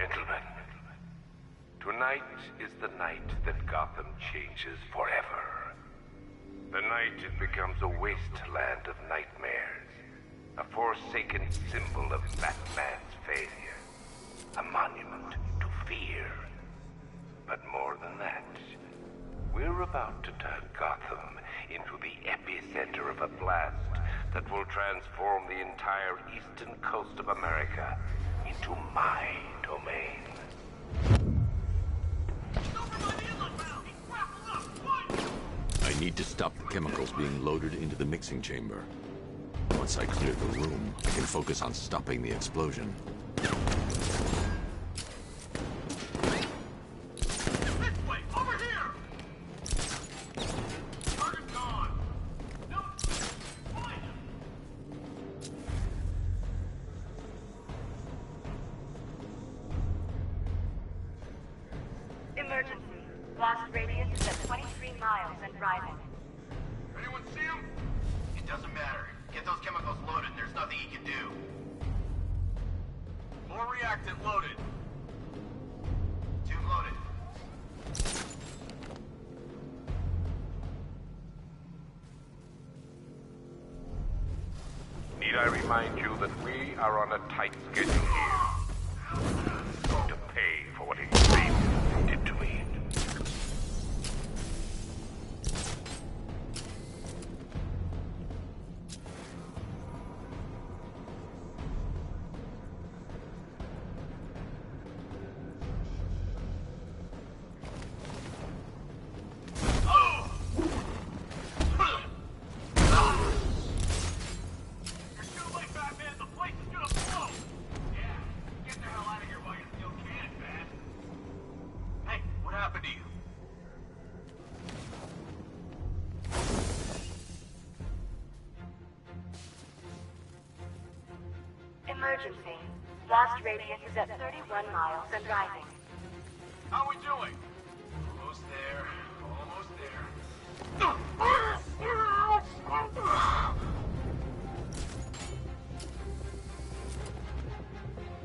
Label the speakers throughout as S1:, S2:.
S1: gentlemen, tonight is the night that Gotham changes forever. The night it becomes a wasteland of nightmares, a forsaken symbol of Batman's failure, a monument to fear. But more than that, we're about to turn Gotham into the epicenter of a blast that will transform the entire eastern coast of America into my domain.
S2: I need to stop the chemicals being loaded into the mixing chamber. Once I clear the room, I can focus on stopping the explosion.
S3: Emergency. Blast radius is at 23 miles and rising.
S4: Anyone see him? It doesn't matter. Get those chemicals loaded and there's nothing he can do. More reactant loaded. Tube loaded.
S1: Need I remind you that we are on a tight schedule here? To pay for what Xavier did to me.
S3: Emergency. Blast radius is at 31 miles and rising.
S4: How are we doing? Almost there. Almost there.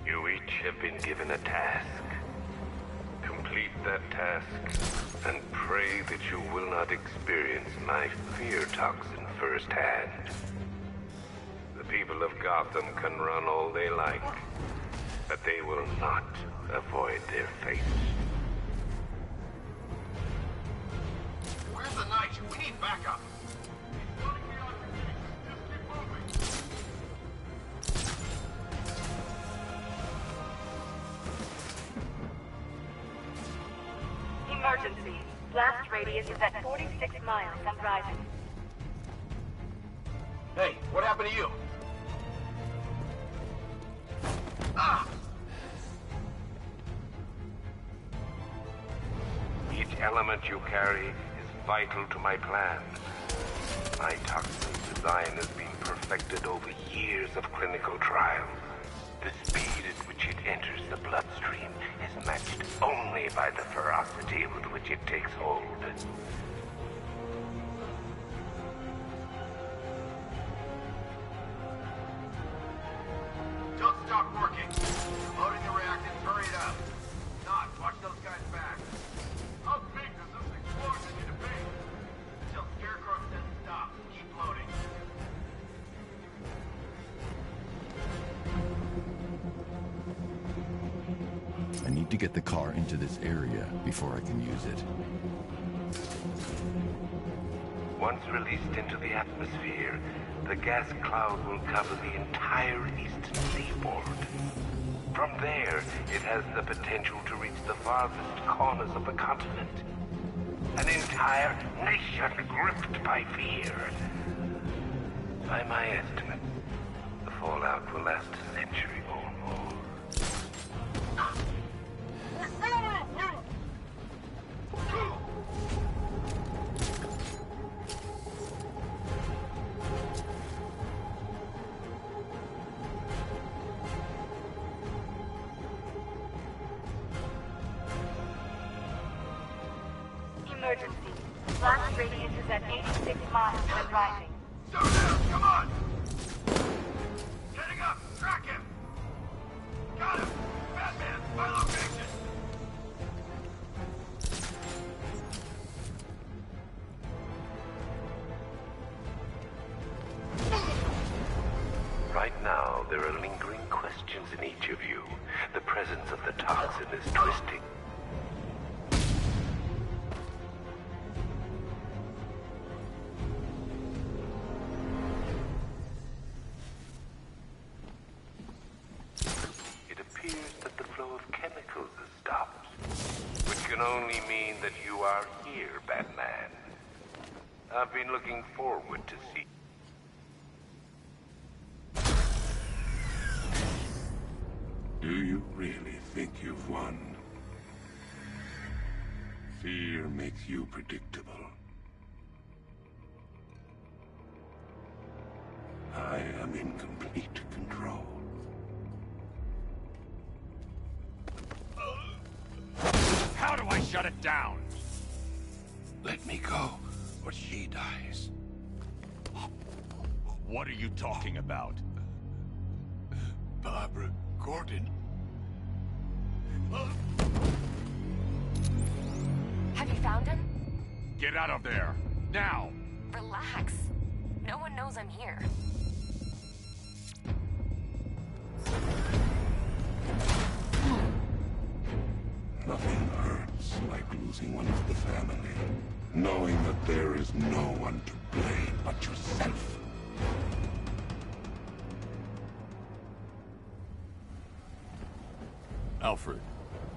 S1: You each have been given a task. Complete that task, and pray that you will not experience my fear toxin firsthand. The people of Gotham can run all they like, but they will not avoid their fate.
S4: Where's the night? We need backup. He's running beyond protection. Just keep moving.
S3: Emergency. Blast radius is at 46 miles and rising.
S4: Hey, what happened to you? Ah!
S1: Each element you carry is vital to my plan. My toxin design has been perfected over years of clinical trials. The speed at which it enters the bloodstream is matched only by the ferocity with which it takes hold.
S4: Don't stop working. Loading the reactants, hurry it up. Not, watch those guys back. How big does this explosion need to be? Until Scarecrow says stop. Keep loading.
S2: I need to get the car into this area before I can use it.
S1: Once released into the atmosphere, the gas cloud will cover the entire eastern seaboard. From there, it has the potential to reach the farthest corners of the continent. An entire nation gripped by fear. By my estimate, the fallout will last a century or more.
S3: Emergency. Blast radius is at 86 miles and rising.
S4: Slow down, come on! Getting up, track him! Got him! Batman! My location!
S1: Right now, there are lingering questions in each of you. The presence of the toxin is twisting. It appears that the flow of chemicals has stopped, which can only mean that you are here, Batman. I've been looking forward to see.
S5: Do you really think you've won? Fear makes you predictable. I am in complete control.
S2: How do I shut it down?
S5: Let me go, or she dies.
S2: What are you talking about?
S5: Barbara Gordon.
S6: Have you found him?
S2: Get out of there! Now!
S6: Relax. No one knows I'm here.
S5: Nothing hurts like losing one of the family. Knowing that there is no one to blame but yourself.
S2: Alfred.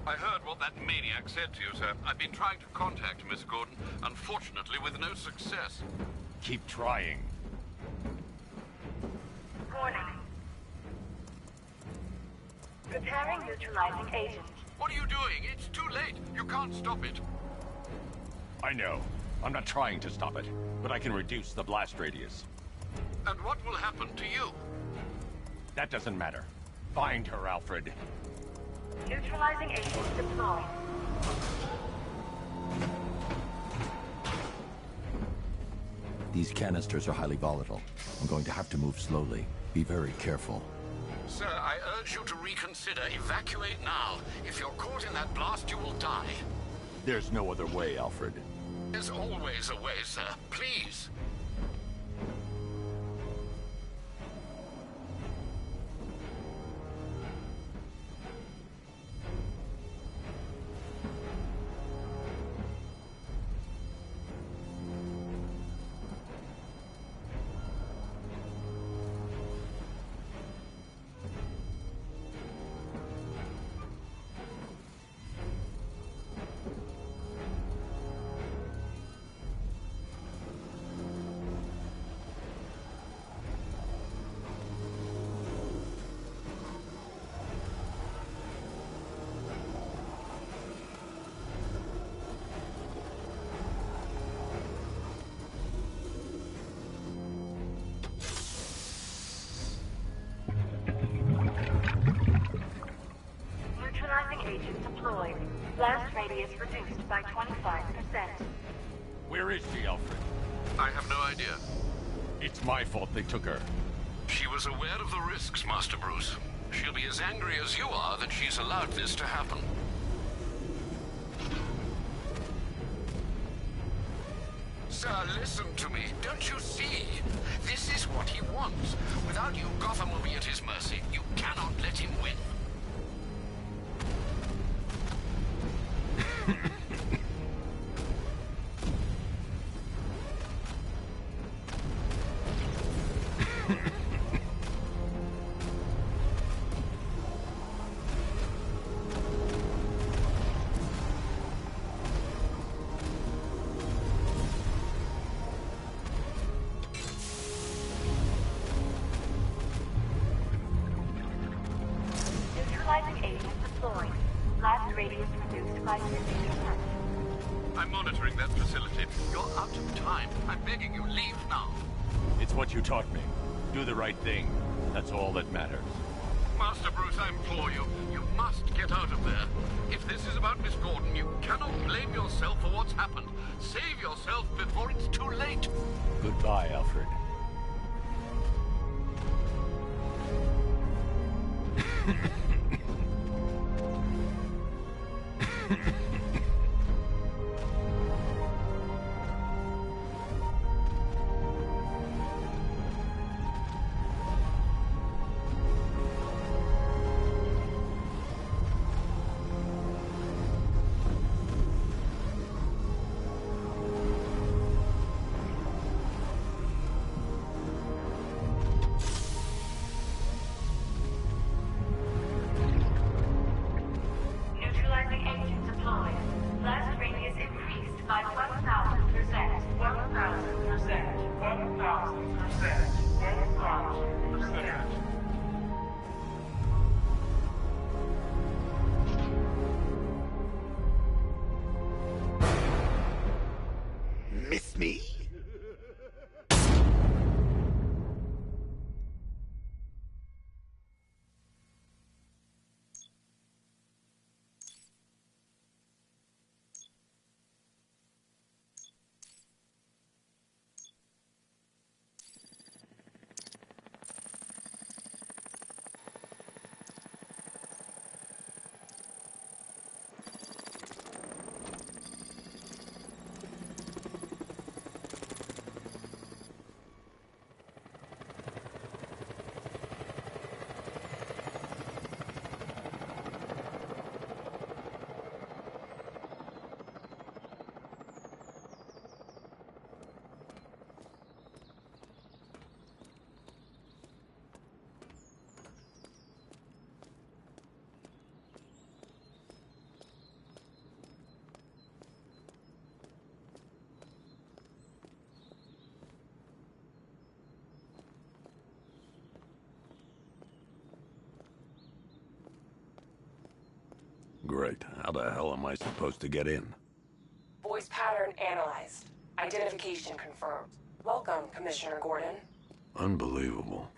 S7: I heard what that maniac said to you, sir. I've been trying to contact Miss Gordon, unfortunately with no success.
S2: Keep trying.
S3: Warning. Preparing neutralizing agent.
S7: What are you doing? It's too late. You can't stop it.
S2: I know. I'm not trying to stop it, but I can reduce the blast radius.
S7: And what will happen to you?
S2: That doesn't matter. Find her, Alfred.
S3: Neutralizing agent deployed.
S8: These canisters are highly volatile. I'm going to have to move slowly. Be very careful.
S7: Sir, I urge you to reconsider. Evacuate now. If you're caught in that blast, you will die.
S2: There's no other way, Alfred.
S7: There's always a way, sir. Please.
S3: Agent deployed. Blast radius reduced by 25%.
S2: Where is she, Alfred?
S7: I have no idea.
S2: It's my fault they took her.
S7: She was aware of the risks, Master Bruce. She'll be as angry as you are that she's allowed this to happen. Sir, listen to me. Don't you see? This is what he wants. Without you, Gotham will be at his mercy. You cannot let him win.
S3: Neutralizing agent deployed. Blast radius reduced by 50%.
S7: I'm monitoring that facility. You're out of time. I'm begging you, leave now.
S2: It's what you taught me. Do the right thing. That's all that matters.
S7: Master Bruce, I implore you. You must get out of there. If this is about Miss Gordon, you cannot blame yourself for what's happened. Save yourself before it's too late.
S2: Goodbye, Alfred.
S5: miss me?
S9: Great. How the hell am I supposed to get in?
S10: Voice pattern analyzed. Identification confirmed. Welcome, Commissioner Gordon.
S9: Unbelievable.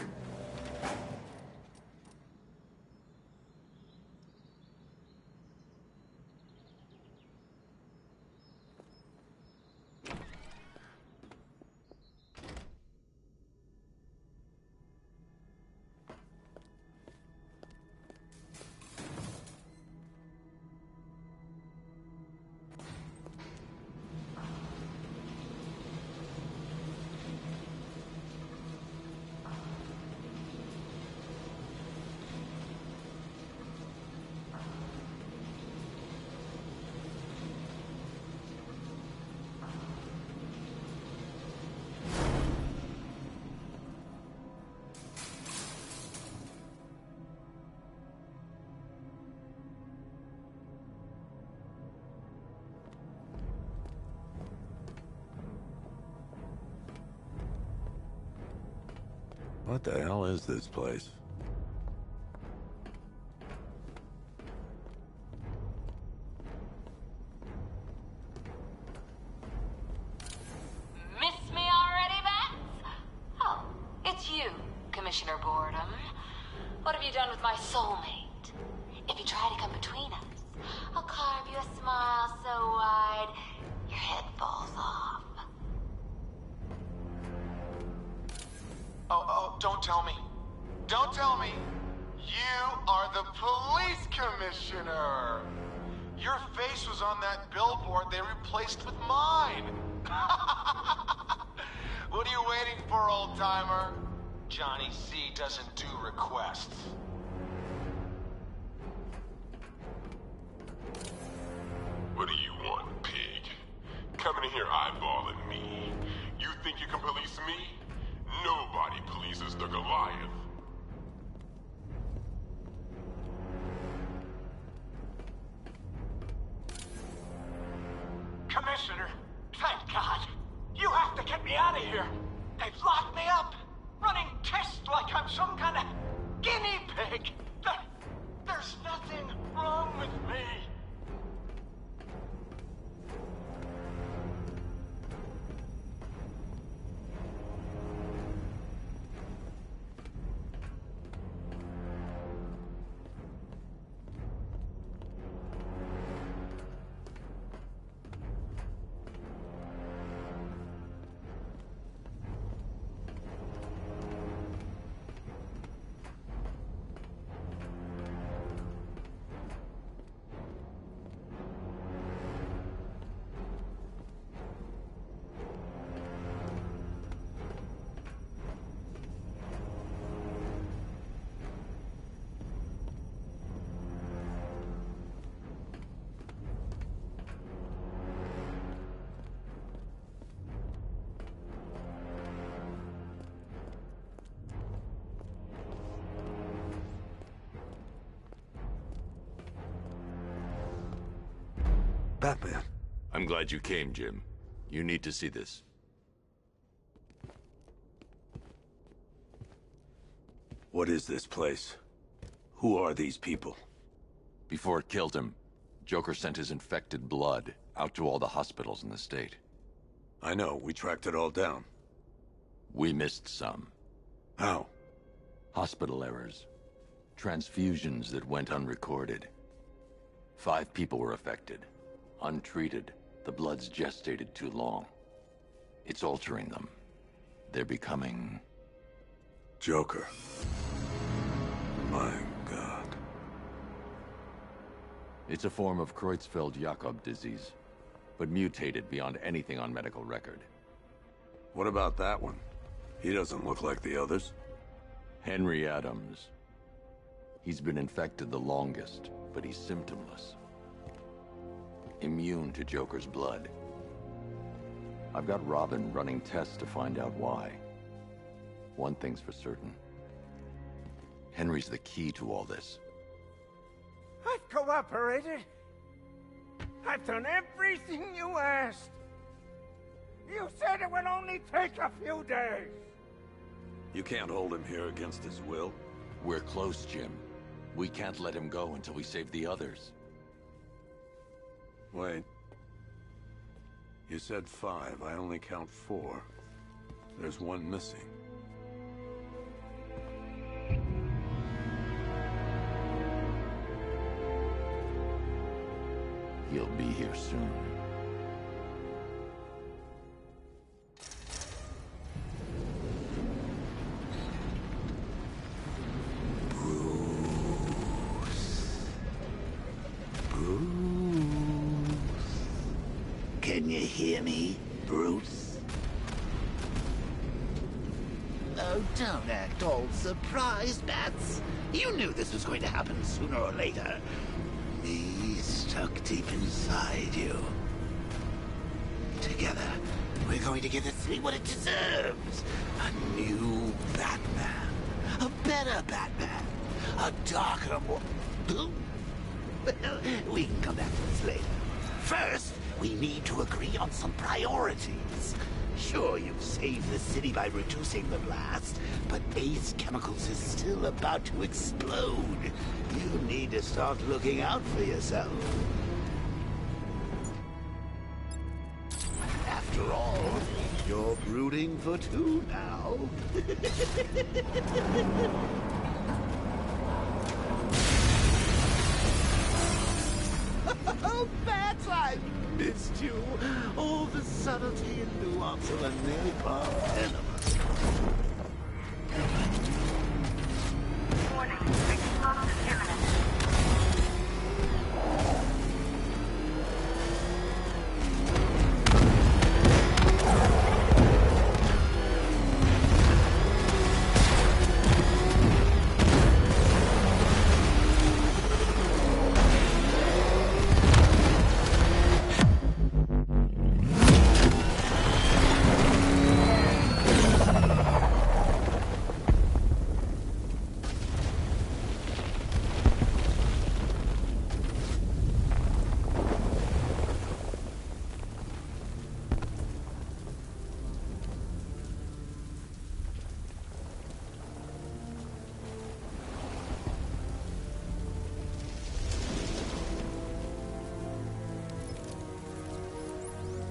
S9: What the hell is this place?
S11: Miss me already, Bats? Oh, it's you, Commissioner Boredom. What have you done with my soulmate? If you try to come between us, I'll carve you a smile so wide, your head falls off.
S4: Oh, don't tell me. Don't tell me. You are the police commissioner. Your face was on that billboard they replaced with mine. What are you waiting for, old-timer? Johnny C doesn't do requests.
S5: What do you want, pig? Coming in here eyeballing me. You think you can police me? Nobody polices the Goliath.
S4: Commissioner, thank God. You have to get me out of here. They've locked me up, running tests like I'm some kind of guinea pig. There's nothing wrong with me.
S9: Batman.
S2: I'm glad you came, Jim. You need to see this.
S9: What is this place? Who are these people?
S2: Before it killed him, Joker sent his infected blood out to all the hospitals in the state.
S9: I know, we tracked it all down.
S2: We missed some.
S9: How?
S2: Hospital errors. Transfusions that went unrecorded. 5 people were affected. Untreated, the blood's gestated too long. It's altering them. They're becoming...
S9: Joker. My God.
S2: It's a form of Creutzfeldt-Jakob disease, but mutated beyond anything on medical record.
S9: What about that one? He doesn't look like the others.
S2: Henry Adams. He's been infected the longest, but he's symptomless. Immune to Joker's blood. I've got Robin running tests to find out why. One thing's for certain. Henry's the key to all this.
S12: I've cooperated. I've done everything you asked. You said it would only take a few days.
S9: You can't hold him here against his will.
S2: We're close, Jim. We can't let him go until we save the others.
S9: Wait. You said 5. I only count 4. There's one missing.
S2: He'll be here soon.
S13: Can you hear me, Bruce? Oh, don't act all surprised, Bats. You knew this was going to happen sooner or later. Me stuck deep inside you. Together, we're going to give the city what it deserves. A new Batman. A better Batman. A darker, more... Well, we can come back to this later. First, we need to agree on some priorities. Sure, you've saved the city by reducing the blast, but Ace Chemicals is still about to explode. You need to start looking out for yourself. After all, you're brooding for 2 now. Oh, Bats, I missed you. All the subtlety and nuance of a napalm element.
S3: Warning, explosive imminent.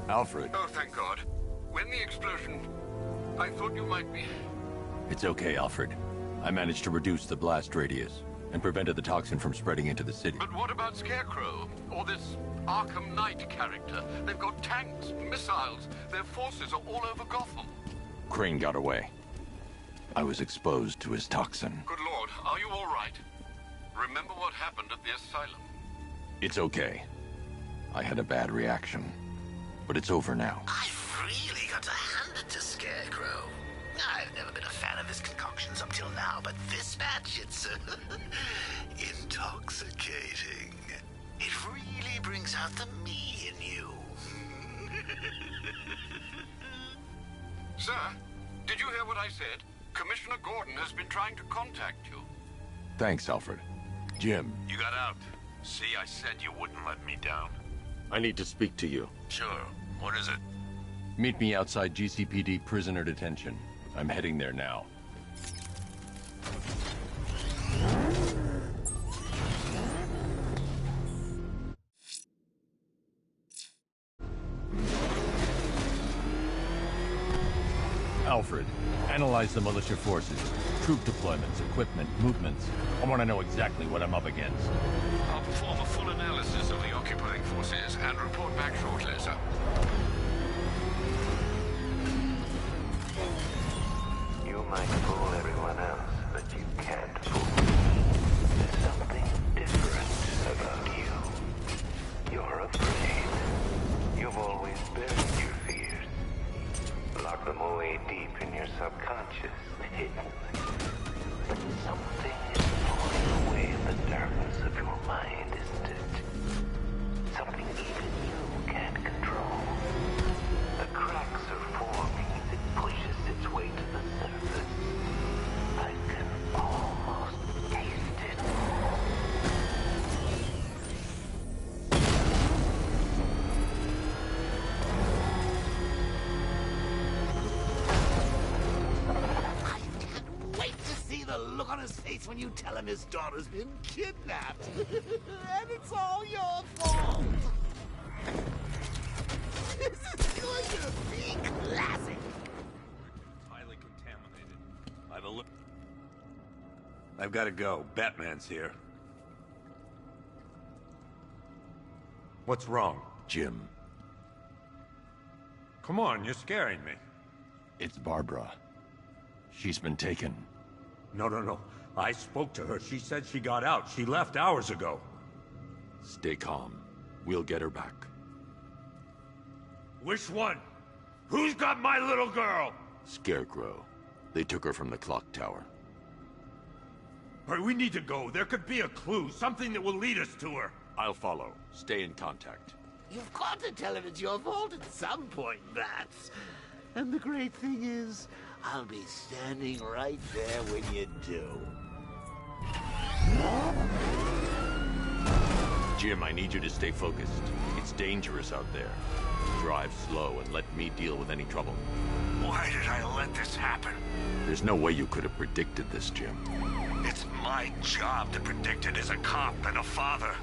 S2: Alfred.
S7: Oh, thank God. When the explosion... I thought you might be...
S2: It's okay, Alfred. I managed to reduce the blast radius and prevented the toxin from spreading into the city.
S7: But what about Scarecrow? Or this Arkham Knight character? They've got tanks, missiles. Their forces are all over Gotham.
S2: Crane got away. I was exposed to his toxin.
S7: Good Lord, are you all right? Remember what happened at the asylum?
S2: It's okay. I had a bad reaction. But it's over now.
S13: I've really got to hand it to Scarecrow. I've never been a fan of his concoctions up till now, but this match, it's intoxicating. It really brings out the me in you.
S7: Sir, did you hear what I said? Commissioner Gordon has been trying to contact you.
S2: Thanks, Alfred. Jim.
S14: You got out. See, I said you wouldn't let me down.
S15: I need to speak to you.
S14: Sure. What is it?
S2: Meet me outside GCPD prisoner detention. I'm heading there now.
S8: Alfred, analyze the militia forces, troop deployments, equipment, movements. I want to know exactly what I'm up against.
S7: I'll perform a full analysis of the occupying forces and report back shortly, sir.
S1: You might fool everyone else, but you can't fool me. There's something different about you. You're afraid. You've always buried your fears. Lock them away deep in your subconscious, hidden. But something is falling away in the darkness of your mind, isn't it? Something even you can't control. The cracks are forming as it pushes its way to the surface. I can almost taste it.
S13: Wait to see the look on his face when you tell him his daughter's been kidnapped. And it's all your fault. This is going to be classic.
S9: Highly contaminated. I've got to go. Batman's here. What's wrong?
S2: Jim.
S9: Come on, you're scaring me.
S8: It's Barbara. She's been taken.
S9: No. I spoke to her. She said she got out. She left hours ago.
S2: Stay calm. We'll get her back.
S9: Which one? Who's got my little girl?
S2: Scarecrow. They took her from the clock tower.
S9: All right, we need to go. There could be a clue, something that will lead us to her.
S2: I'll follow. Stay in contact.
S13: You've got to tell him it's your fault at some point, Bats. And the great thing is, I'll be standing right there when you do.
S2: Jim, I need you to stay focused. It's dangerous out there. Drive slow and let me deal with any trouble.
S14: Why did I let this happen?
S2: There's no way you could have predicted this, Jim.
S14: It's my job to predict it as a cop and a father.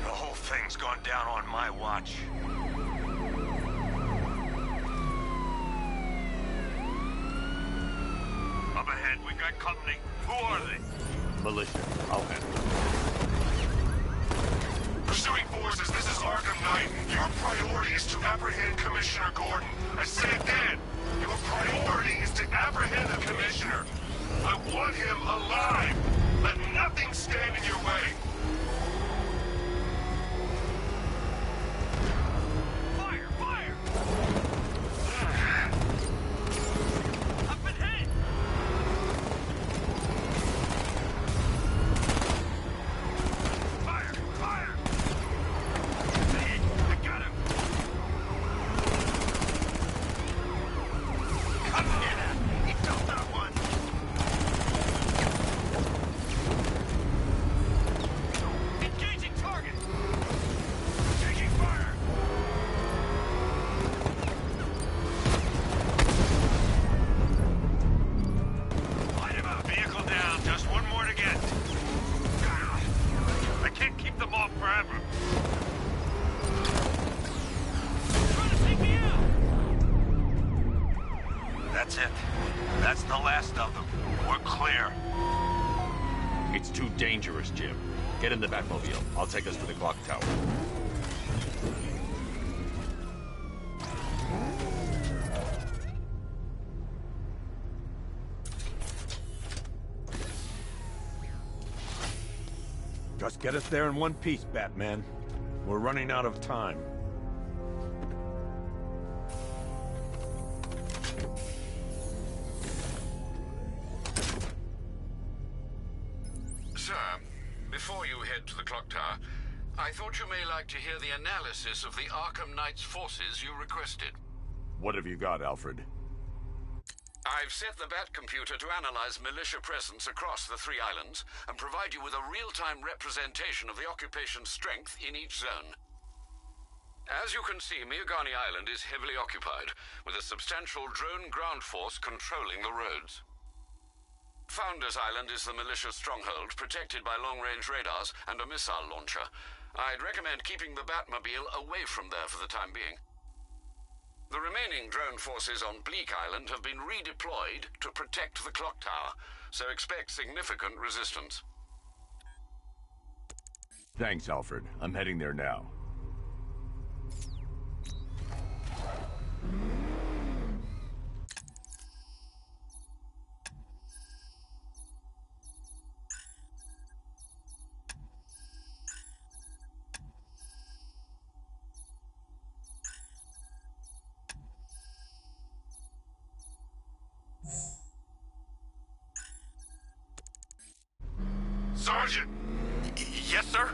S14: The whole thing's gone down on my watch. Up ahead, we got company. Who are they?
S2: Militia. I'll handle it.
S5: Pursuing forces, this is Arkham Knight. Your priority is to apprehend Commissioner Gordon. I say again, your priority is to apprehend the Commissioner. I want him alive. Let nothing stand in your way.
S7: Fire! Up ahead! Fire! I got him!
S13: Come here! He took that one!
S7: Engaging target! Taking fire!
S14: Light him up. Vehicle down. Just one more to get. I can't keep them off forever.
S7: Trying to take me out!
S14: That's it. That's the last of them. We're clear.
S2: It's too dangerous, Jim. Get in the Batmobile. I'll take us to the clock tower.
S9: Just get us there in one piece, Batman. We're running out of time.
S7: Sir, before you head to the clock tower, I thought you may like to hear the analysis of the Arkham Knight's forces you requested.
S2: What have you got, Alfred?
S7: I've set the Bat computer to analyze militia presence across the 3 islands and provide you with a real-time representation of the occupation's strength in each zone. As you can see, Miagani Island is heavily occupied, with a substantial drone ground force controlling the roads. Founders Island is the militia stronghold, protected by long-range radars and a missile launcher. I'd recommend keeping the Batmobile away from there for the time being. The remaining remaining drone forces on Bleak Island have been redeployed to protect the clock tower, so expect significant resistance.
S15: Thanks, Alfred. I'm heading there now.
S5: Sergeant! Yes, sir?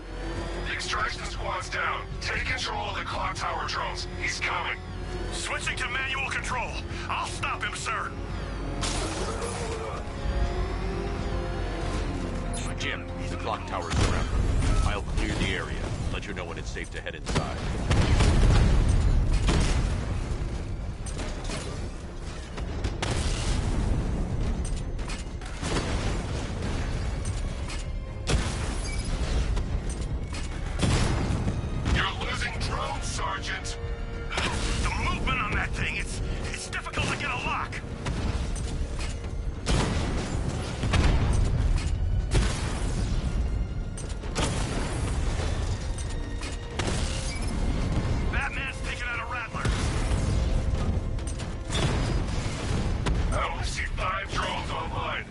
S5: The extraction squad's down. Take control of the clock tower drones. He's coming. Switching to manual control. I'll stop him, sir.
S15: Jim, the clock tower's around. I'll clear the area. Let you know when it's safe to head inside.
S5: Sergeant! The movement on that thing, it's difficult to get a lock. Batman's taking out a Rattler. I only see 5 drones online.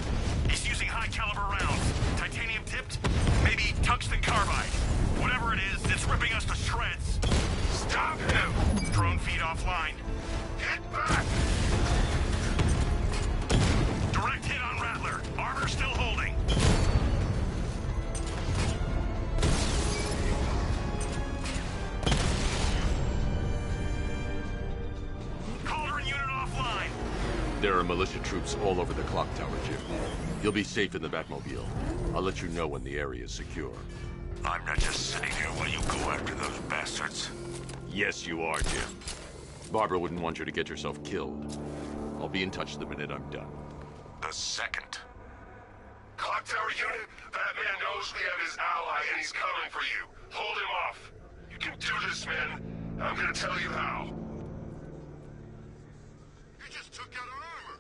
S5: He's using high caliber rounds. Titanium tipped? Maybe tungsten carbide. Whatever it is, it's ripping us to shreds. Stop him! Drone feed offline. Get back! Direct hit on Rattler. Armor still holding. Cauldron unit offline.
S15: There are militia troops all over the clock tower, Jim. You'll be safe in the Batmobile. I'll let you know when the area is secure.
S14: I'm not just sitting here while you go after those bastards.
S15: Yes, you are, Jim. Barbara wouldn't want you to get yourself killed. I'll be in touch the minute I'm done.
S14: The second.
S5: Clock tower unit, Batman knows we have his ally and he's coming for you. Hold him off. You can do this, man. I'm gonna tell you how.
S4: You just took out our armor.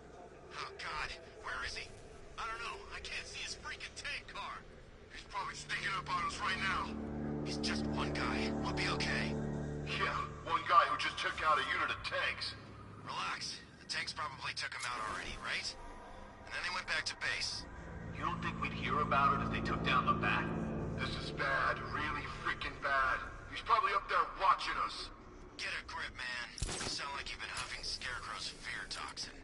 S4: Oh, God. Where is he? I don't know. I can't see his freaking tank car. He's probably sneaking up on us right now. He's just one guy. We'll be okay. Yeah, one guy who just took out a unit of tanks. Relax. The tanks probably took him out already, right? And then they went back to base. You don't think we'd hear about it if they took down the Bat? This is bad. Really freaking bad. He's probably up there watching us. Get a grip, man. You sound like you've been huffing Scarecrow's fear toxin.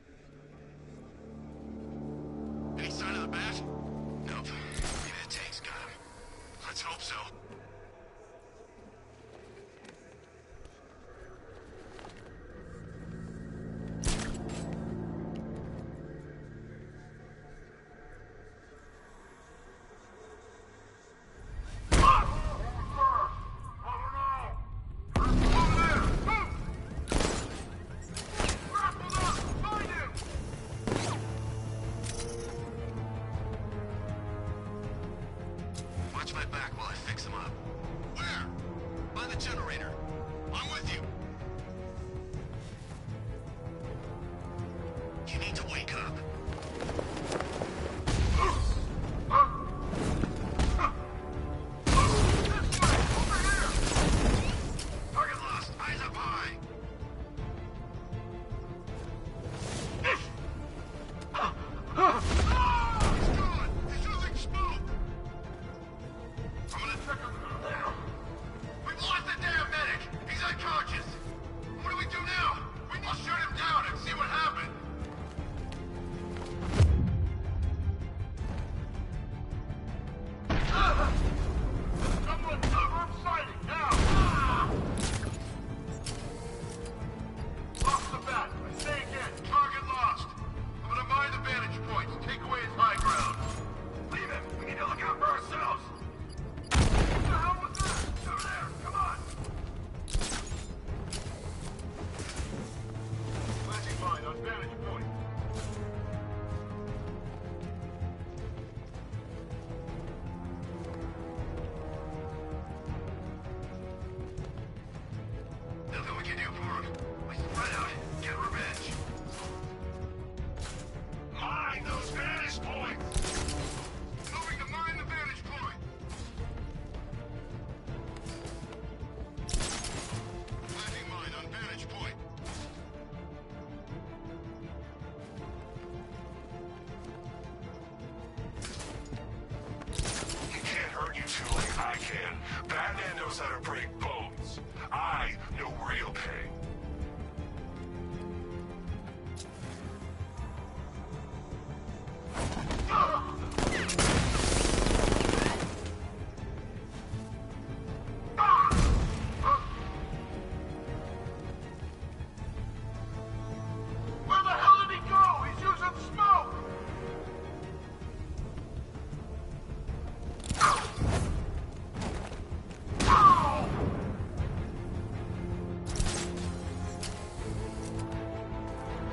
S4: Any sign of the Bat? Nope. Maybe the tank's got him. Let's hope so.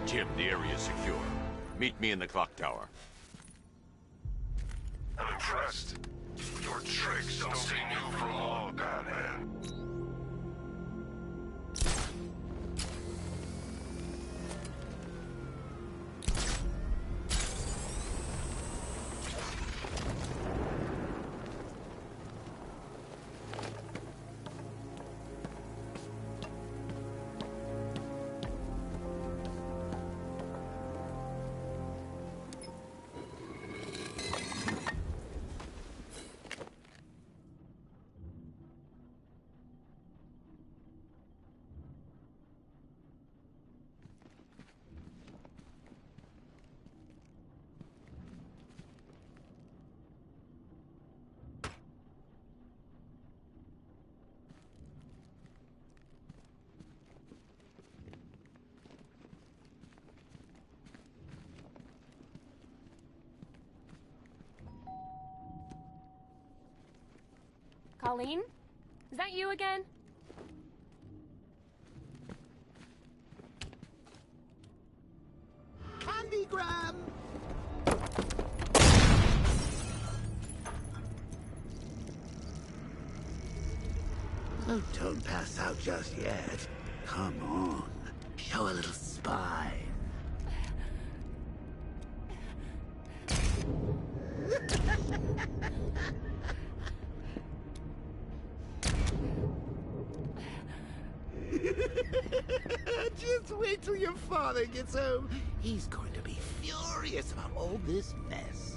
S15: Jim, the area is secure. Meet me in the clock tower.
S5: I'm impressed. Your tricks don't stay new for long, Batman.
S6: Colleen? Is that you again?
S13: Candygram! Oh, don't pass out just yet. Come on. Show a little spine. Just wait till your father gets home. He's going to be furious about all this mess.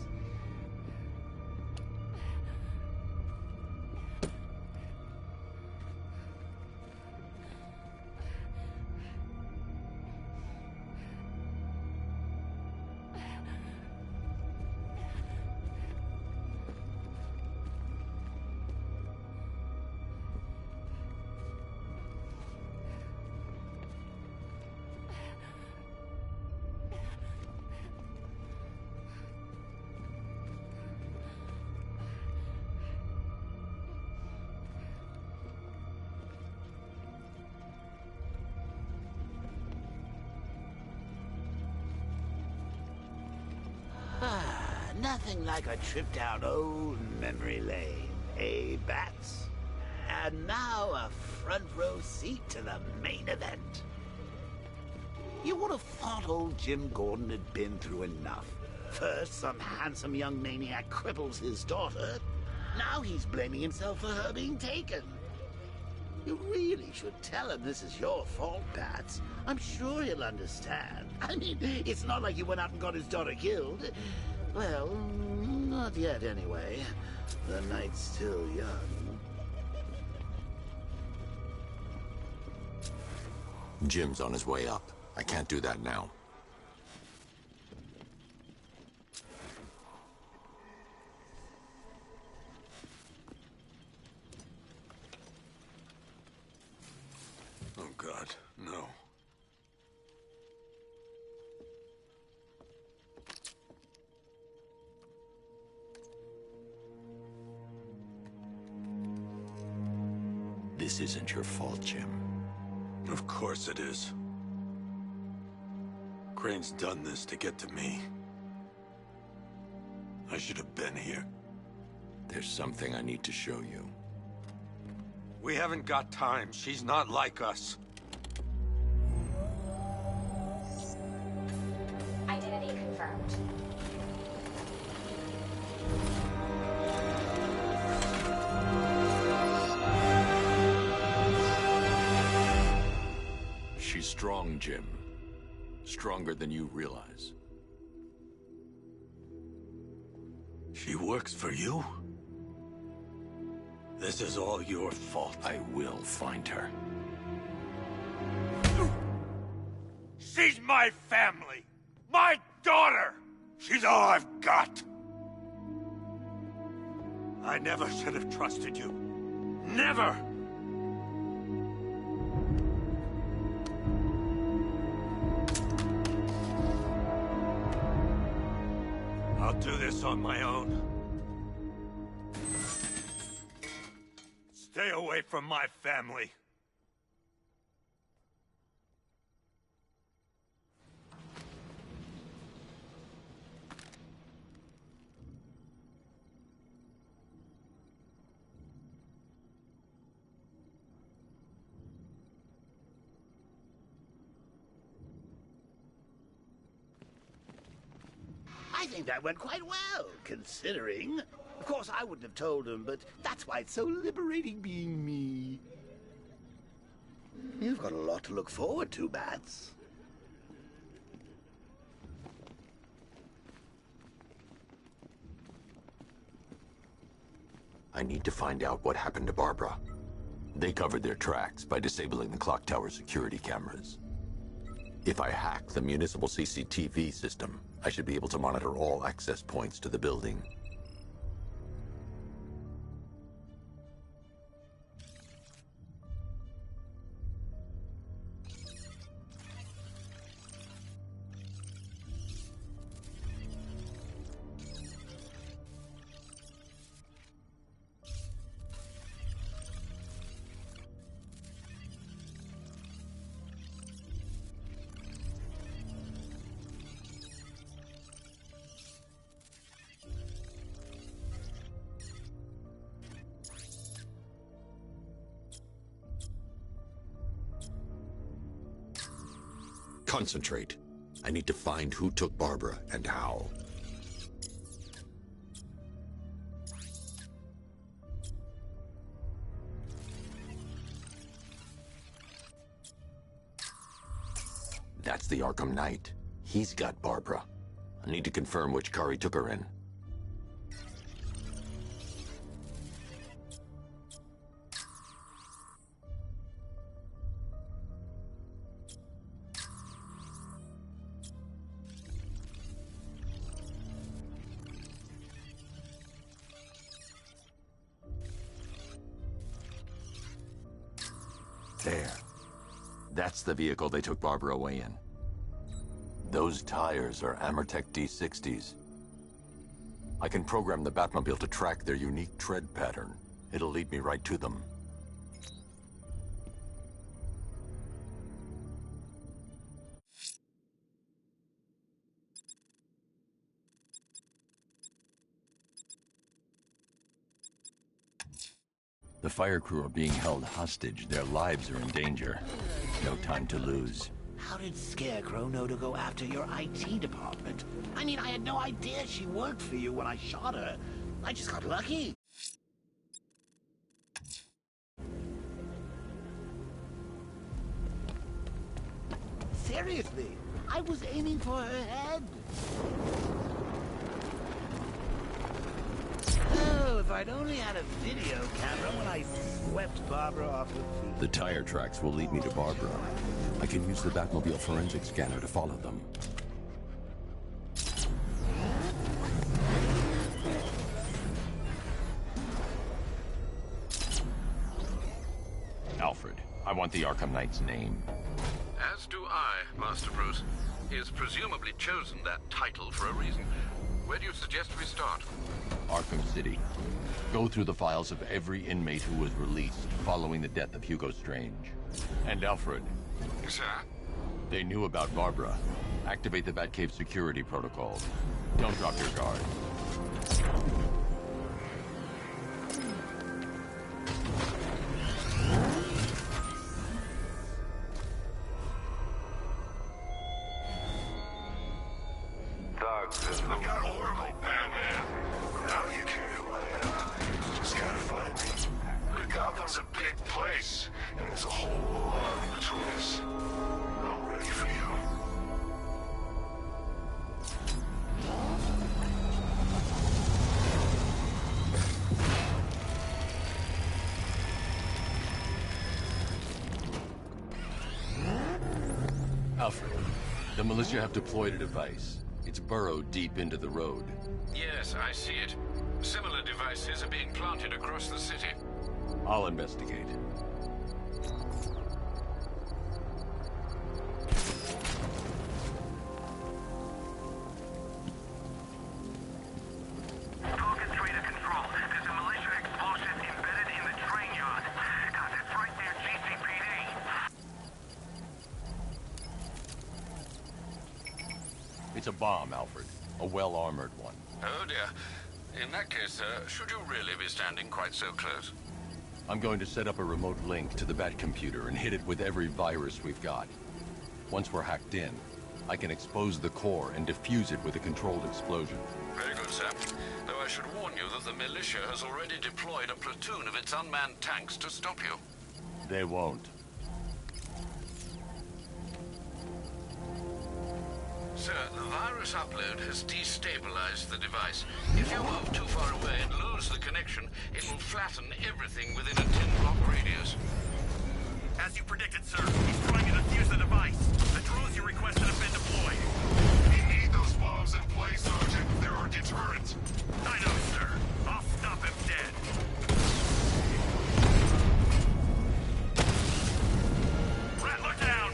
S13: Nothing like a trip down old memory lane, eh, Bats? And now a front row seat to the main event. You would have thought old Jim Gordon had been through enough. First, some handsome young maniac cripples his daughter. Now he's blaming himself for her being taken. You really should tell him this is your fault, Bats. I'm sure he'll understand. I mean, it's not like you went out and got his daughter killed. Well, not yet anyway. The night's still young.
S2: Jim's on his way up. I can't do that now.
S9: Oh, God, no.
S2: This isn't your fault, Jim.
S9: Of course it is. Crane's done this to get to me. I should have been here.
S2: There's something I need to show you.
S9: We haven't got time. She's not like us.
S6: Identity confirmed.
S2: She's strong, Jim. Stronger than you realize.
S9: She works for you? This is all your fault.
S2: I will find her.
S9: She's my family! My daughter! She's all I've got! I never should have trusted you. Never! I'll do this on my own. Stay away from my family.
S13: think that went quite well, considering. Of course, I wouldn't have told him, but that's why it's so liberating being me. You've got a lot to look forward to, Bats.
S2: I need to find out what happened to Barbara. They covered their tracks by disabling the clock tower security cameras. If I hack the municipal CCTV system, I should be able to monitor all access points to the building. Concentrate. I need to find who took Barbara and how. That's the Arkham Knight. He's got Barbara. I need to confirm which car he took her in. There. That's the vehicle they took Barbara away in. Those tires are Amertec D60s. I can program the Batmobile to track their unique tread pattern. It'll lead me right to them. The fire crew are being held hostage. Their lives are in danger. No time to lose.
S13: How did Scarecrow know to go after your IT department? I mean, I had no idea she worked for you when I shot her. I just got lucky. Seriously, I was aiming for her head. Oh, if I'd only had a video camera when I swept Barbara off her feet.
S8: The tire tracks will lead me to Barbara. I can use the Batmobile forensic scanner to follow them.
S2: Alfred, I want the Arkham Knight's name.
S7: As do I, Master Bruce. He has presumably chosen that title for a reason. Where do you suggest we start?
S2: Arkham City. Go through the files of every inmate who was released following the death of Hugo Strange. And Alfred.
S7: Sir?
S2: They knew about Barbara. Activate the Batcave security protocol. Don't drop your guard.
S5: I've got Oracle, Batman. Now you care who I am. Just gotta find me. Gotham's a big place, and there's a whole lot between us. I'm ready for you.
S2: Alfred, the militia have deployed a device. It's burrowed deep into the road.
S7: Yes, I see it. Similar devices are being planted across the city.
S2: I'll investigate.
S4: Focus Trader Control. There's a militia explosive embedded in the train yard. God, that's right there, GCPD.
S2: It's a bomb, Alfred. A well-armored one.
S7: Oh dear. In that case, should you really be standing quite so close?
S2: I'm going to set up a remote link to the Batcomputer and hit it with every virus we've got. Once we're hacked in,
S8: I can expose the core and defuse it with a controlled explosion.
S7: Very good, sir. Though I should warn you that the militia has already deployed a platoon of its unmanned tanks to stop you.
S8: They won't.
S7: Sir, the virus upload has destabilized the device. If you move too far away and lose the connection, it will flatten everything within a 10-block radius.
S14: As you predicted, sir, he's trying to defuse the device. The drones you requested have been deployed.
S5: We need those bombs in place, Sergeant. They're our deterrent.
S14: I know, sir. I'll stop him dead. Rattler down!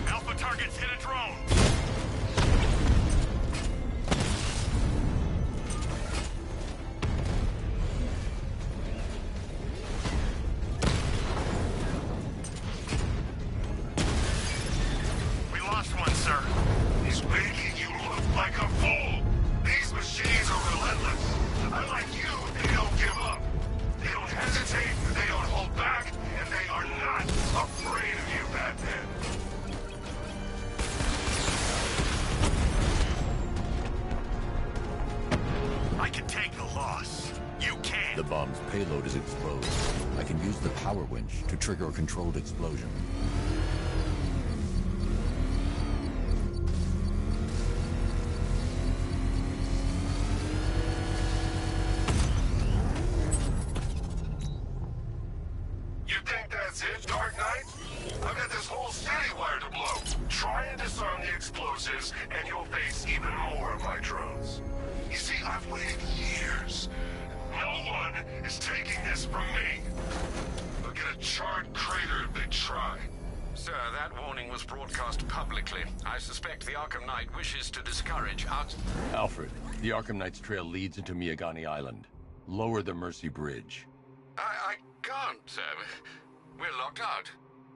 S14: Alpha targets hit a drone. We lost one, sir.
S5: He's making you look like a fool. These machines are relentless. Unlike you, they don't give up. They don't hesitate, they don't hold back, and they are not afraid of you, Batman.
S14: I can take the loss. You can't.
S8: The bomb's payload is exposed. I can use the power winch to trigger a controlled explosion.
S5: You think that's it, Dark Knight? I've got this whole city wired to blow. Try and disarm the explosives, and you'll face even more of my drones. You see, I've waited years. No one is taking this from me. They'll get a charred crater if they try.
S7: Sir, that warning was broadcast publicly. I suspect the Arkham Knight wishes to discourage us.
S8: Alfred, the Arkham Knight's trail leads into Miagani Island. Lower the Mercy Bridge.
S7: I can't, sir. We're locked out.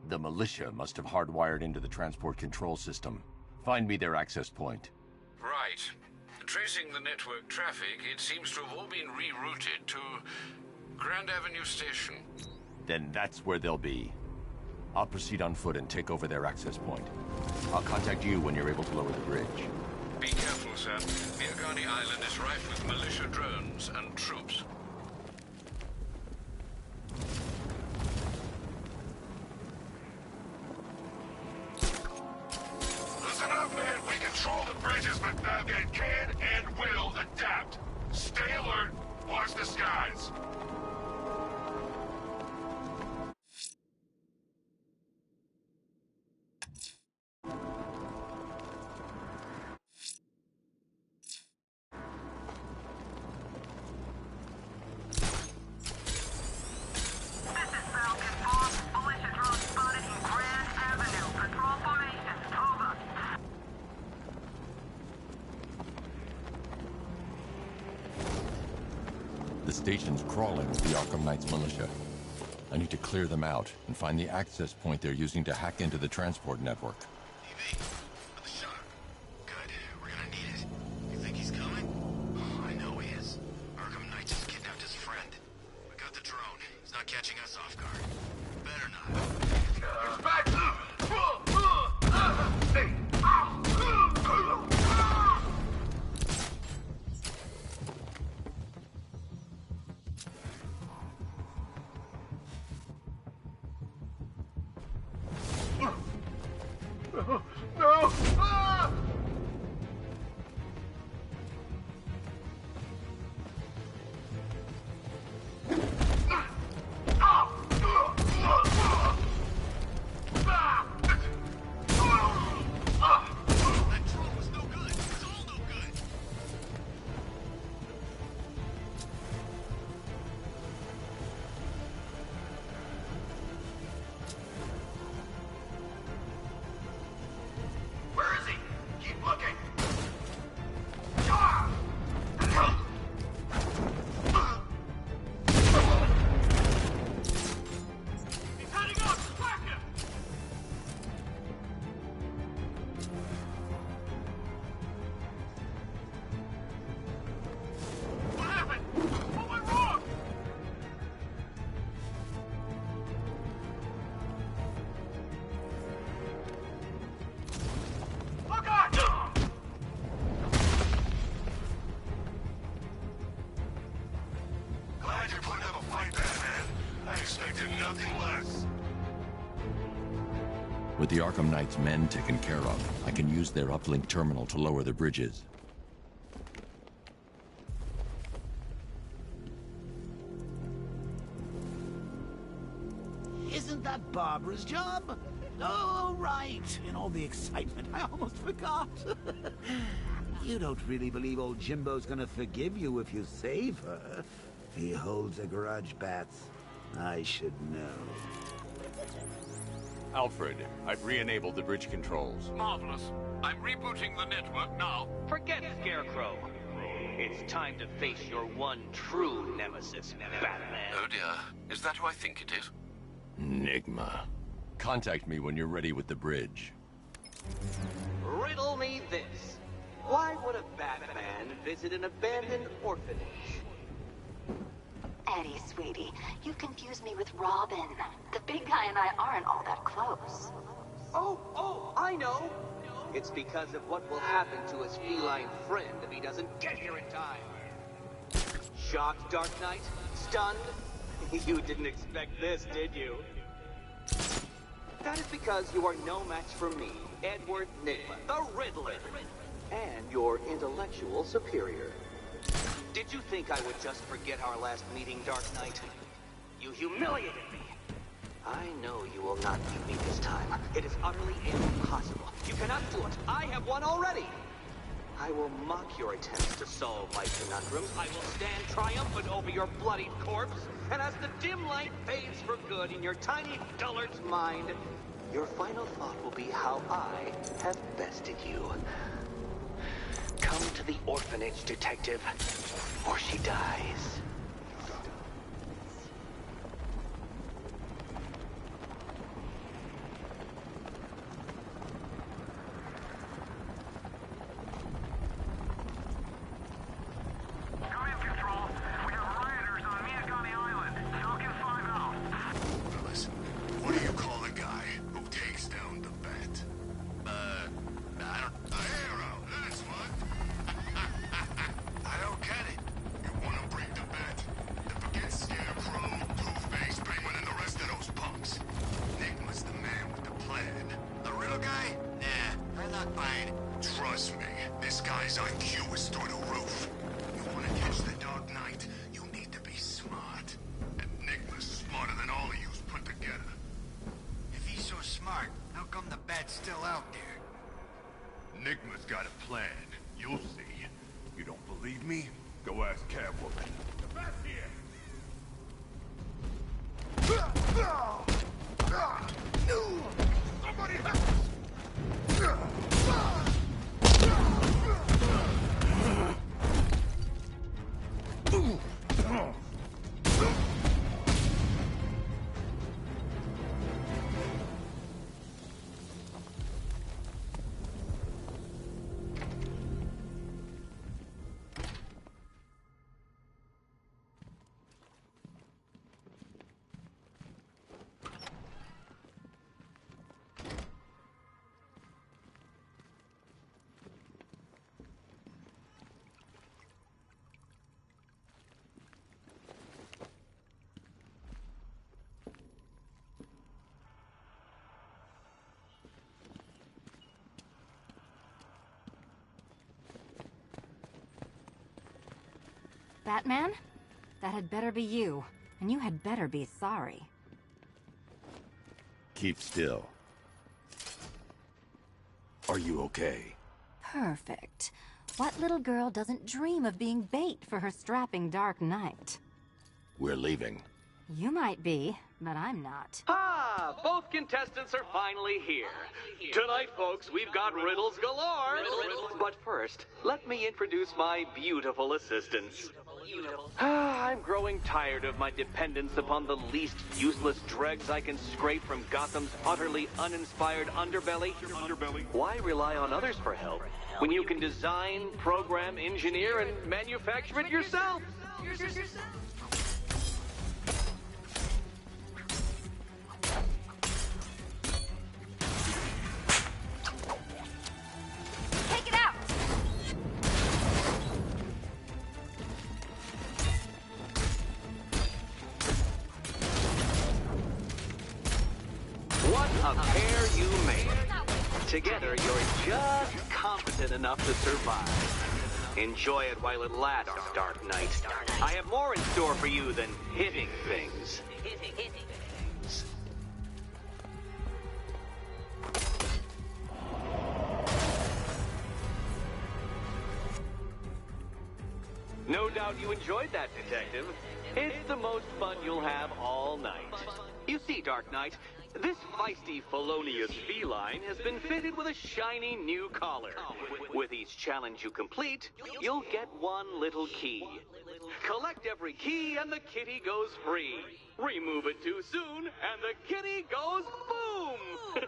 S8: The militia must have hardwired into the transport control system. Find me their access point.
S7: Right. Tracing the network traffic, it seems to have all been rerouted to Grand Avenue Station.
S8: Then that's where they'll be. I'll proceed on foot and take over their access point. I'll contact you when you're able to lower the bridge.
S7: Be careful, sir. Miagani Island is rife with militia drones and troops.
S5: Listen up, man. We control the bridges, but Batman can and will adapt. Stay alert. Watch the skies.
S8: The station's crawling with the Arkham Knight's militia. I need to clear them out and find the access point they're using to hack into the transport network.
S4: EV, with the shot. Good. We're gonna need it. You think he's coming? Oh, I know he is. Arkham Knight just kidnapped his friend. We got the drone. He's not catching us off guard. Better not.
S5: Back!
S8: With the Arkham Knight's men taken care of, I can use their uplink terminal to lower the bridges.
S13: Isn't that Barbara's job? Oh, right. In all the excitement, I almost forgot. You don't really believe old Jimbo's gonna forgive you if you save her. He holds a grudge, Bats. I should know.
S2: Alfred, I've re-enabled the bridge controls.
S16: Marvelous. I'm rebooting the network now.
S17: Forget Scarecrow. It's time to face your one true nemesis, Batman.
S7: Oh dear. Is that who I think it is?
S8: Enigma. Contact me when you're ready with the bridge.
S17: Riddle me this. Why would a Batman visit an abandoned orphanage?
S3: Eddie, sweetie, you confused me with Robin. The big guy and I aren't all that close.
S17: Oh, I know. It's because of what will happen to his feline friend if he doesn't get here in time. Shocked, Dark Knight? Stunned? You didn't expect this, did you? That is because you are no match for me, Edward Nygma, the Riddler, and your intellectual superior. Did you think I would just forget our last meeting, Dark Knight? You humiliated me. I know you will not beat me this time. It is utterly impossible. You cannot do it. I have won already. I will mock your attempts to solve my conundrums. I will stand triumphant over your bloodied corpse. And as the dim light fades for good in your tiny dullard's mind, your final thought will be how I have bested you. Come to the orphanage, detective, or she dies.
S5: Trust me, this guy's IQ is through the roof. You want to catch the Dark Knight, you need to be smart. And Enigma's smarter than all of you put together.
S4: If he's so smart, how come the Bat's still out there?
S5: Enigma's got a plan. You'll see. You don't believe me? Go ask Catwoman. The Bat's here! Somebody help us!
S18: Batman? That had better be you. And you had better be sorry.
S2: Keep still. Are you okay?
S18: Perfect. What little girl doesn't dream of being bait for her strapping Dark Knight?
S2: We're leaving.
S18: You might be, but I'm not.
S17: Ah, both contestants are finally here. Tonight, folks, we've got riddles galore. But first, let me introduce my beautiful assistants. I'm growing tired of my dependence upon the least useless dregs I can scrape from Gotham's utterly uninspired underbelly. Why rely on others for help when you can design, program, engineer, and manufacture it yourself?
S18: Take it out!
S17: What a A pair you make. Together, you're just competent enough to survive. Enjoy it while it lasts, Dark Knight. I have more in store for you than hitting things. No doubt you enjoyed that, Detective. It's the most fun you'll have all night. You see, Dark Knight, this feisty, felonious feline has been fitted with a shiny new collar. With each challenge you complete, you'll get one little key. Collect every key and the kitty goes free. Remove it too soon and the kitty goes boom!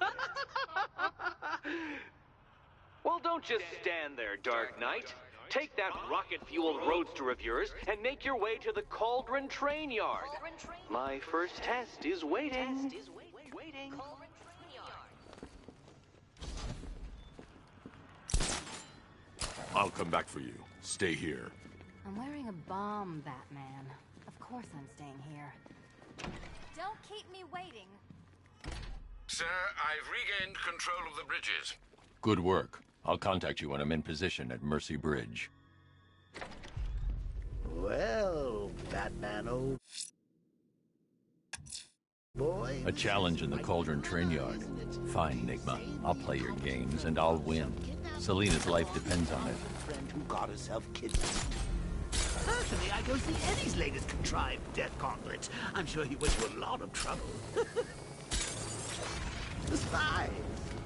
S17: Well, don't just stand there, Dark Knight. Take that rocket-fueled roadster of yours and make your way to the Cauldron Train Yard. My first test is waiting.
S15: I'll come back for you. Stay here.
S18: I'm wearing a bomb, Batman. Of course I'm staying here.
S6: Don't keep me waiting.
S7: Sir, I've regained control of the bridges.
S8: Good work. I'll contact you when I'm in position at Mercy Bridge.
S13: Well, Batman, old boy.
S8: A challenge in the Cauldron Train Yard. Fine, Nigma. I'll play your games and I'll win. Selina's life depends on it.
S13: Friend who got herself kidnapped. Personally, I don't see Eddie's latest contrived death gauntlet. I'm sure he went to a lot of trouble. Besides,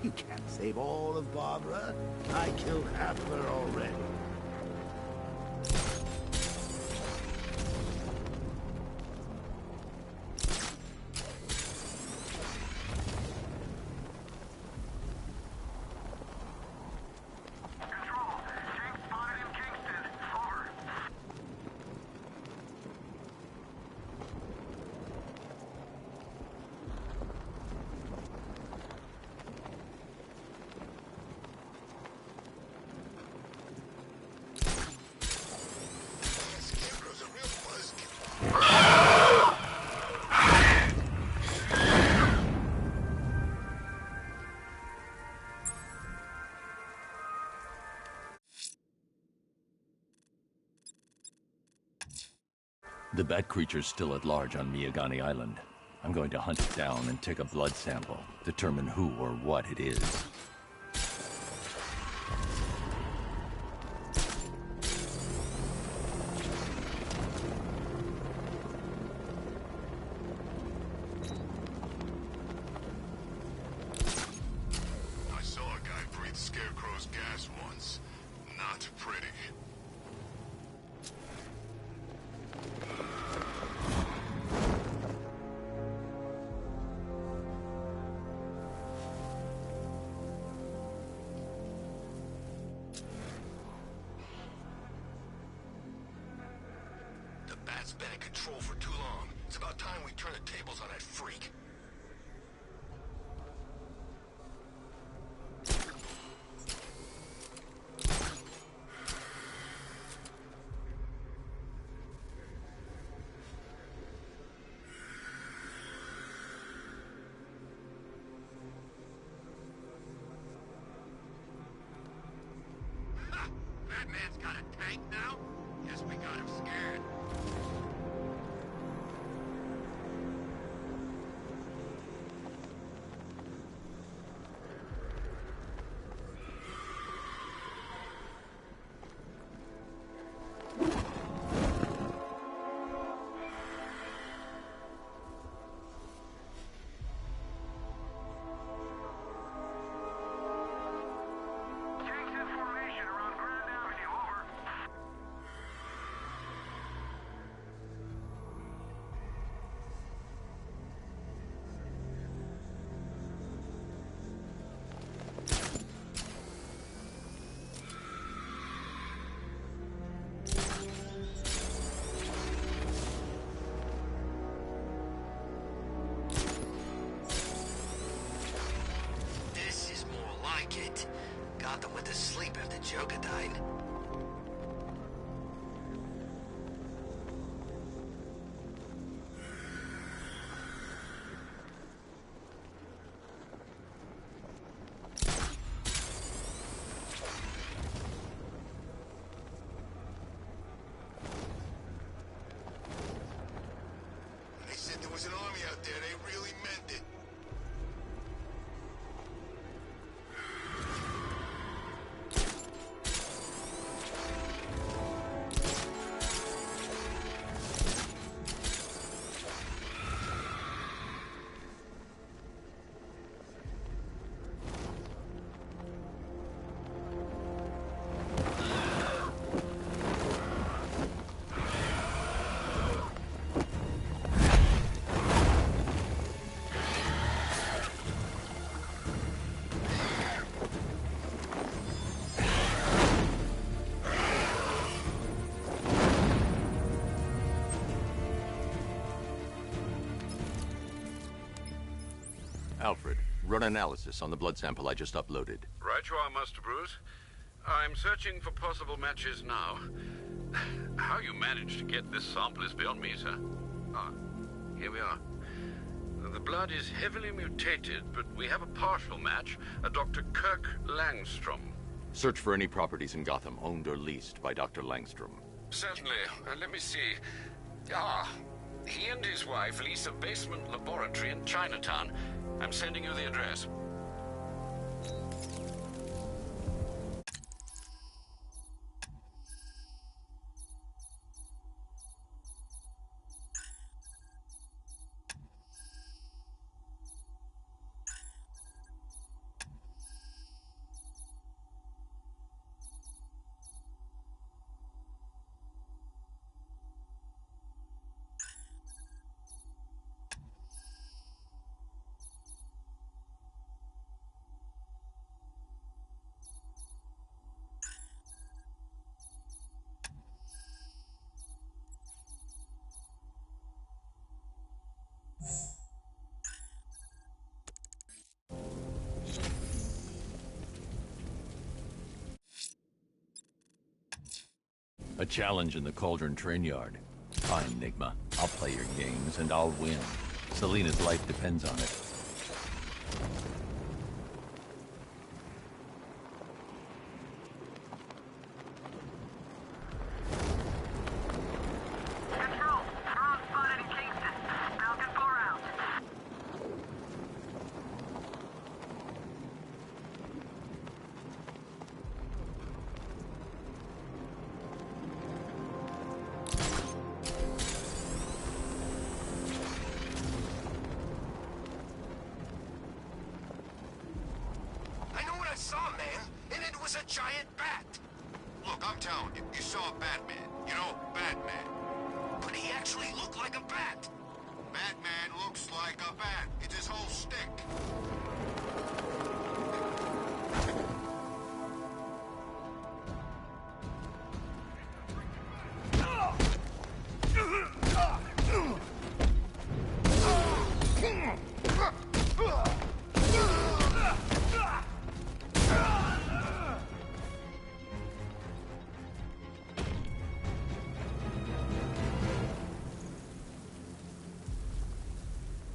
S13: you can't save all of Barbara. I killed half of her already.
S8: The bat creature's still at large on Miyagani Island. I'm going to hunt it down and take a blood sample, determine who or what it is.
S5: I saw a guy breathe Scarecrow's gas once. Not pretty. The bat's been in control for too long. It's about time we turn the tables on that freak. Batman's got a tank now? Guess we got him scared. This is more like it. Gotham went to sleep after Joker died.
S2: Alfred, run analysis on the blood sample I just uploaded.
S7: Right you are, Master Bruce. I'm searching for possible matches now. How you managed to get this sample is beyond me, sir. Ah, here we are. The blood is heavily mutated, but we have a partial match, a Dr. Kirk Langstrom.
S2: Search for any properties in Gotham owned or leased by Dr. Langstrom.
S7: Certainly. Let me see. Ah, he and his wife lease a basement laboratory in Chinatown. I'm sending you the address.
S2: A challenge in the Cauldron train yard. Fine, Nigma. I'll play your games, and I'll win. Selina's life depends on it.
S4: Control, drone spotted in Kingston. Falcon 4 out.
S5: I know what I saw, man, and it was a giant bat. Look, I'm telling you, you saw Batman. You know, Batman. But he actually looked like a bat. Batman looks like a bat. It's his whole stick.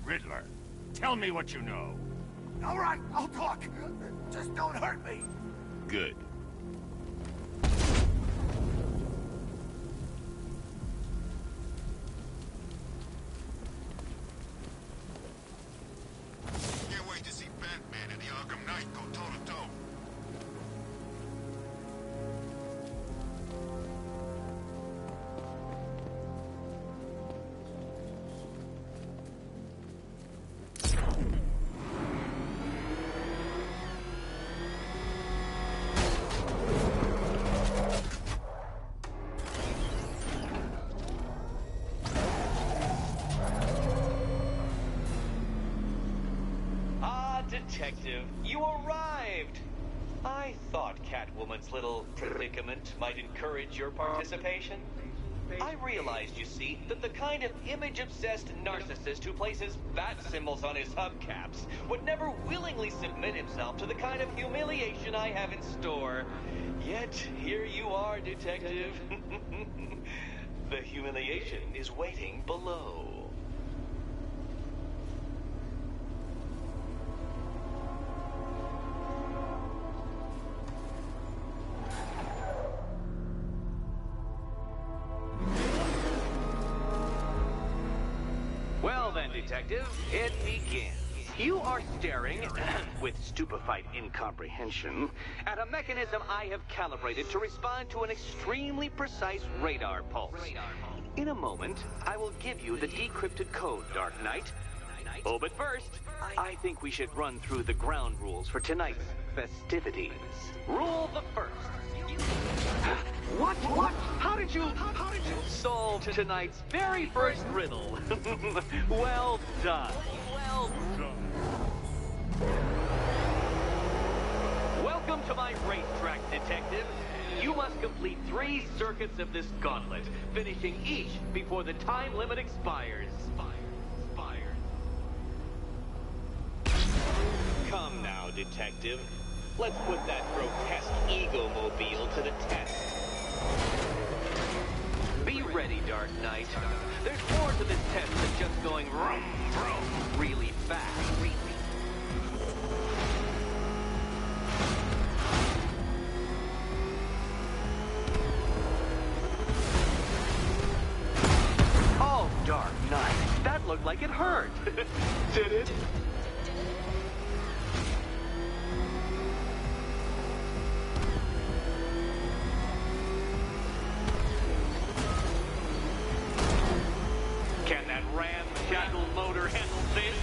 S12: Riddler, tell me what you know.
S13: All right, I'll talk. Just don't hurt me.
S12: Good.
S5: Can't wait to see Batman and the Arkham Knight go toe-to-toe.
S17: Detective, you arrived! I thought Catwoman's little predicament might encourage your participation. I realized, you see, that the kind of image-obsessed narcissist who places bat symbols on his hubcaps would never willingly submit himself to the kind of humiliation I have in store. Yet, here you are, Detective. The humiliation is waiting below.
S19: Well then, Detective, it begins. You are staring, with stupefied incomprehension, at a mechanism I have calibrated to respond to an extremely precise radar pulse. In a moment, I will give you the decrypted code, Dark Knight. Oh, but first, I think we should run through the ground rules for tonight's festivities. Rule the first. What? How did you solve tonight's very first riddle? Well done. Welcome to my racetrack, Detective. You must complete 3 circuits of this gauntlet, finishing each before the time limit expires. Come now, Detective. Let's put that grotesque ego-mobile to the test. Be ready, Dark Knight. There's more to this test than just going vroom, vroom, really fast. Oh, Dark Knight, that looked like it hurt. Did it? Can that ramshackle motor handle this?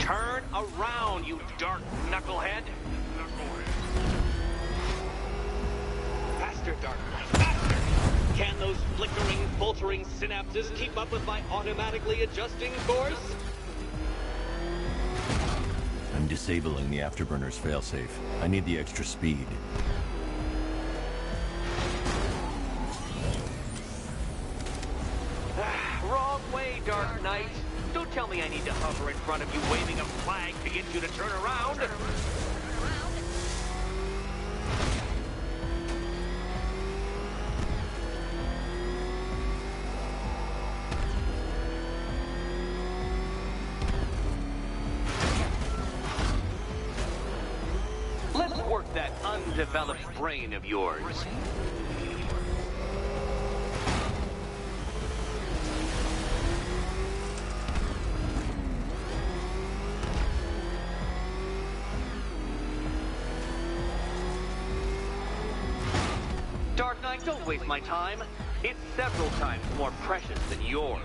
S19: Turn around, you dark knucklehead! Faster, Dark Knight, faster! Can those flickering, faltering synapses keep up with my automatically adjusting course?
S8: I'm disabling the afterburner's failsafe. I need the extra speed.
S19: Wrong way, Dark Knight. Don't tell me I need to hover in front of you waving a flag to get you to turn around. Let's work that undeveloped brain of yours. Dark Knight, don't waste my time. It's several times more precious than yours.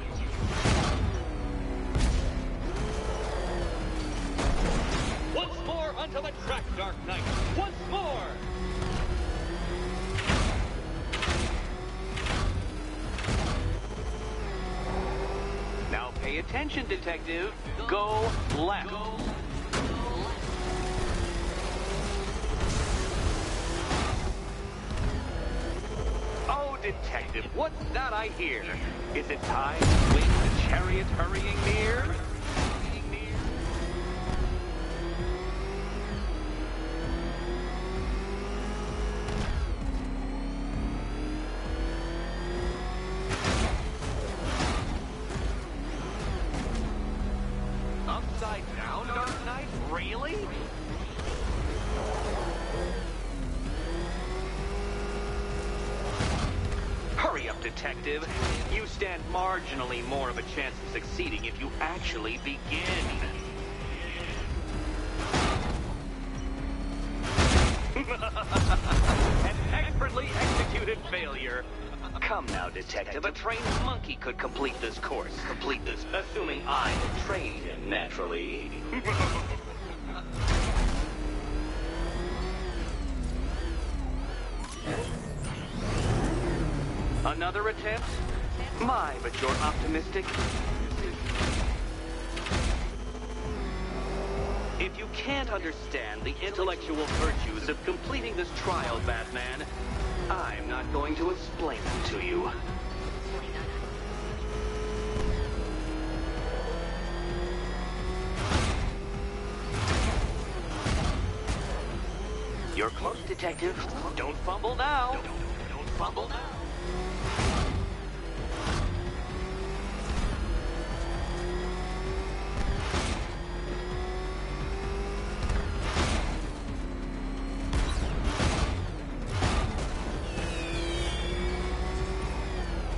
S19: Once more onto the track, Dark Knight. Once more! Now pay attention, Detective. Go left. Oh, Detective, what's that I hear? Is it time to wing the chariot hurrying near? Upside down, Dark Knight? Really? Hurry up, Detective. You stand marginally more of a chance of succeeding if you actually begin. An expertly executed failure. Come now, Detective. A trained monkey could complete this course. Assuming I trained him, naturally. Another attempt? My, but you're optimistic. If you can't understand the intellectual virtues of completing this trial, Batman, I'm not going to explain them to you. You're close, Detective. Don't fumble now. Don't fumble now.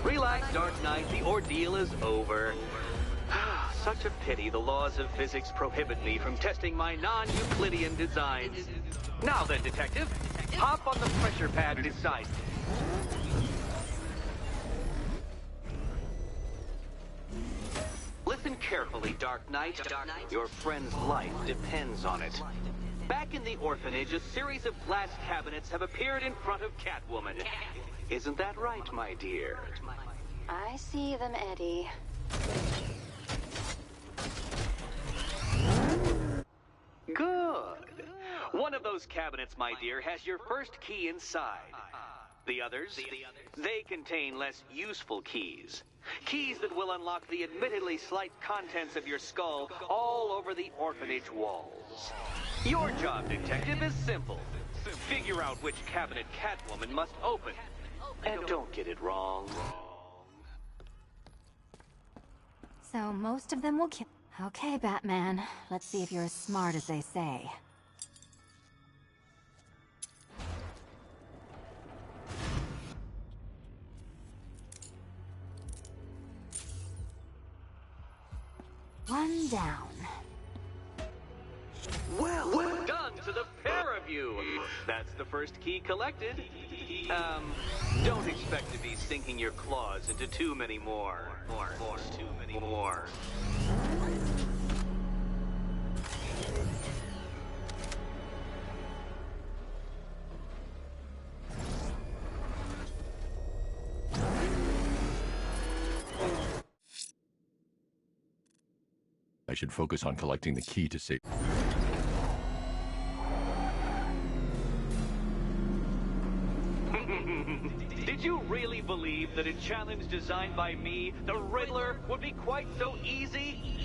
S19: Relax, Dark Knight. The ordeal is over. Such a pity the laws of physics prohibit me from testing my non-Euclidean designs. Now then, Detective, hop on the pressure pad beside me. Listen carefully, Dark Knight. Your friend's life depends on it. Back in the orphanage, a series of glass cabinets have appeared in front of Catwoman. Isn't that right, my dear?
S3: I see them, Eddie.
S19: Good. One of those cabinets, my dear, has your first key inside. The others, they contain less useful keys. Keys that will unlock the admittedly slight contents of your skull all over the orphanage walls. Your job, detective, is simple. Figure out which cabinet Catwoman must open. And don't get it wrong.
S18: So most of them will kill. Okay, Batman. Let's see if you're as smart as they say. One down.
S19: Well done to the pair of you. That's the first key collected. Don't expect to be sinking your claws into too many more. Too many more.
S8: I should focus on collecting the key to save.
S19: Did you really believe that a challenge designed by me, the Riddler, would be quite so easy?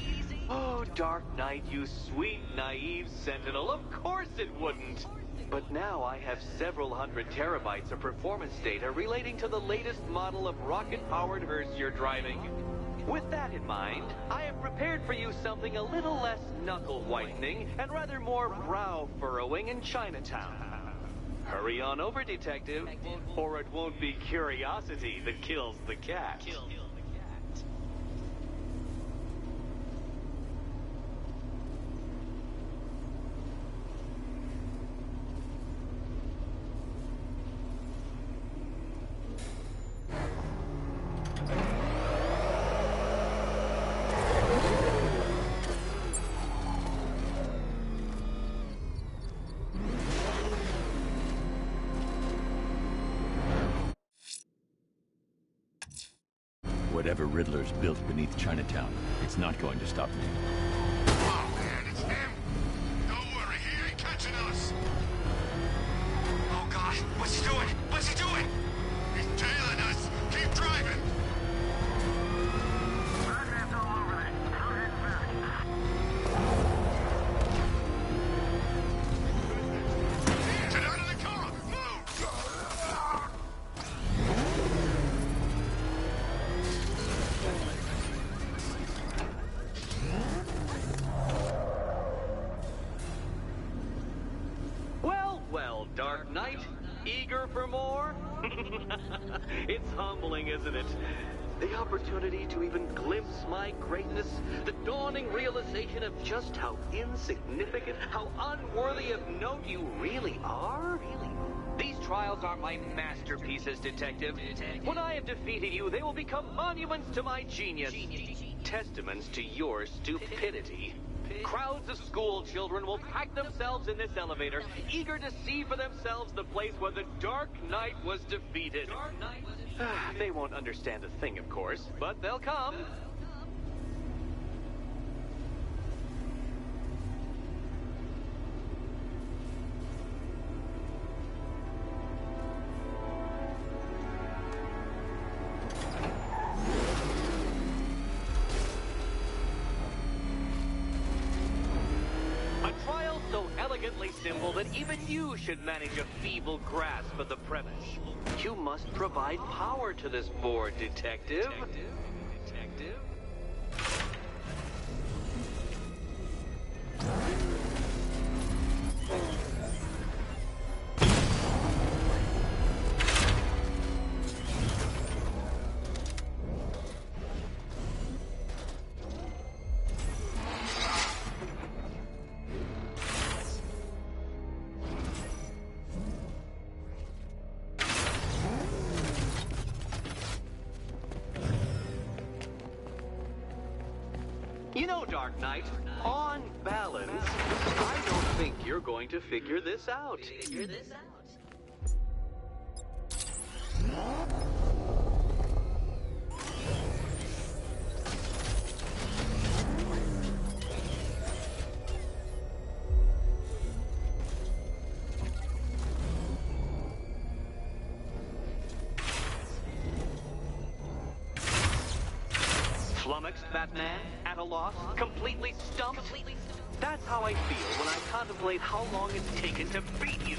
S19: Oh, Dark Knight, you sweet, naive sentinel, of course it wouldn't. But now I have several hundred terabytes of performance data relating to the latest model of rocket-powered hearse you're driving. With that in mind, I have prepared for you something a little less knuckle-whitening and rather more brow-furrowing in Chinatown. Hurry on over, detective, or it won't be curiosity that kills the cat.
S8: Whatever Riddler's built beneath Chinatown, it's not going to stop me.
S5: Oh, man, it's him! Don't worry, he ain't catching us! Oh, God, what's he doing? What's he doing? He's tailing us! Keep driving!
S4: Batman's all over this. I'm heading back.
S5: Get out of the car! Move!
S19: Well, Dark Knight, eager for more? It's humbling, isn't it? The opportunity to even glimpse my greatness, the dawning realization of just how insignificant, how unworthy of note you really are? These trials are my masterpieces, detective. When I have defeated you, they will become monuments to my genius, testaments to your stupidity. Crowds of school children will pack themselves in this elevator, eager to see for themselves the place where the Dark Knight was defeated. They won't understand a thing, of course, but they'll come. Simple that even you should manage a feeble grasp of the premise. You must provide power to this board, detective. You know, Dark Knight, on balance, I don't think you're going to figure this out. Flummoxed, Batman? At a loss? Completely stumped? That's how I feel when I contemplate how long it's taken to beat you.